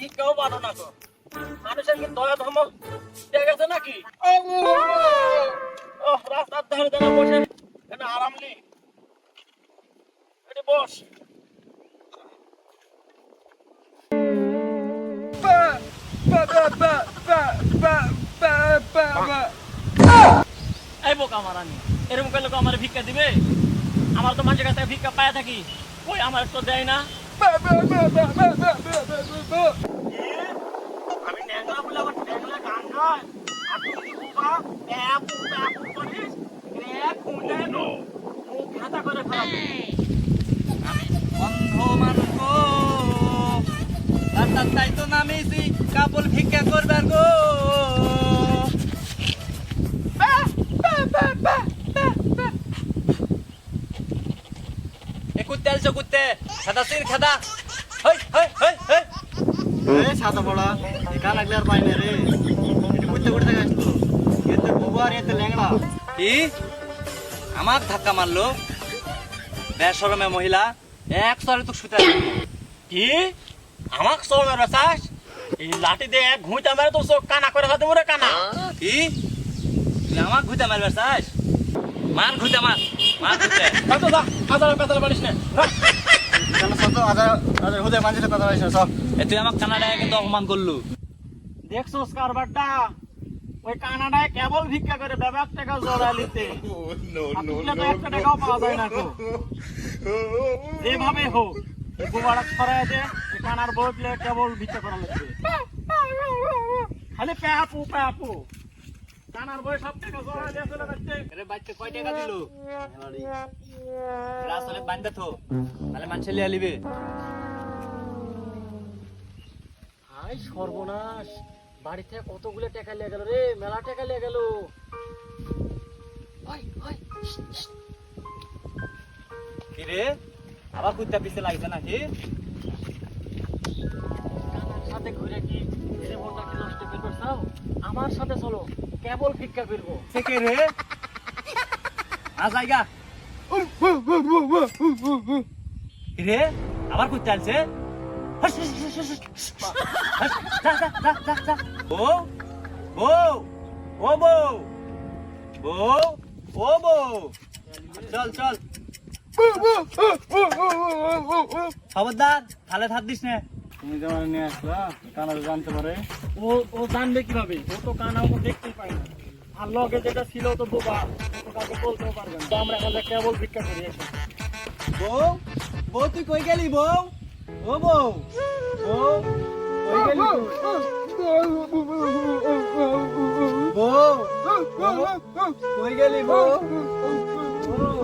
ভিক্ষাও পানো না গো। মানুষের কি দয়া ধর্ম ঠিক আছে নাকি? ও রাস্তার ধারে ধারে বসে এখানে আরাম নি। এটি বস। এই বোকা মারানি, এরকম করলে আমার ভিক্ষা দিবে? আমার তো মানুষের কাছ থেকে ভিক্ষা পায় থাকি, ওই আমার তো দেয় না। আমি ন্যাংরা বলে আমার ন্যাংরা গান গায়, আর তুই বুবা প্যাপু প্যাপু করিস, এক ঘুমলে মুখ হাতা করে ফেলাবো। অন্ধ মানুষ গো, রাস্তার তাই তো নামিছি কাপড় ভিক্ষা করবার গো। এ কুত্তে আলছো কুত্তে, খাদা সির খাদা। হই হই হই হই। এ ছাতা পড়া একা লাগলে আর পাই না রে। এটি করতে করতে আসতো এতে বুবা আর এতে ল্যাংড়া। কি আমার ধাক্কা মারলো বেশরমে মহিলা, এক সরে তো শুতে আসবো। কি আমাক সরমের বাসাস? এই লাঠি দিয়ে এক ঘুঁইটা মেরে তোর চোখ কানা করে হাতে মরে কানা। কি তুই আমার ঘুইতে মারবার চাস? মার ঘুইতে মার, মার ঘুইতে। কত দা আদার পেতাল পারিস না। কেন সব তো আদার আদার হুদে মানুষের কথা হইছে সব। এ তুই আমার কানাডায় কিন্তু অপমান করলু। দেখছোস কারবারটা? ওই কানাডায় কেবল ভিক্ষা করে ব্যবহার টাকা জোরালিতে, তো একটা টাকাও পাওয়া যায় না গো। যেভাবে হোক এই গোবাড়া ছড়ায় দে, এই কানার বইলে কেবল ভিক্ষা করা লাগবে। খালি প্যাপু প্যাপু কানার বই সব টাকা জোড়া দিয়ে চলে যাচ্ছে। আরে বাচ্চা কয় টাকা দিল? আসলে বান্ধা তো, তাহলে মানুষ লিয়া লিবে। হাই সর্বনাশ, বাড়ি থেকে কতগুলো টাকা লেগে গেল রে, মেলা টাকা লেগে গেল। কি রে আবার কুত্তা পিছে লাগছে নাকি? কানার সাথে ঘুরে কি জীবনটা কি নষ্ট করবে চাও? আমার সাথে চলো, কেবল ভিক্ষা করবো। সে কে রে? আজাইগা কি রে আবার কুত্তা আলছে? হাস, হাস, হাস, হাস, হাস। হাস, যা, যা, যা, যা, যা। বউ, বউ, ও বউ, বউ, ও বউ, চল চল। খবরদার থালে হাত দিস না। তুমি যে মানে নিয়ে আসলা কানাডা জানতে পারে। ও ও জানবে কিভাবে? ও তো কানা, ও দেখতেই পায় না। আর লগে যেটা ছিল তো বোবা, ও কাউকে বলতেও পারবে না। তো আমরা এখন কেবল ভিক্ষা করি এসে। বউ, বউ তুই কই গেলি বউ? ও বউ, বউ কই গেলি তুই? বউ, বউ, কই গেলি বউ? বউ,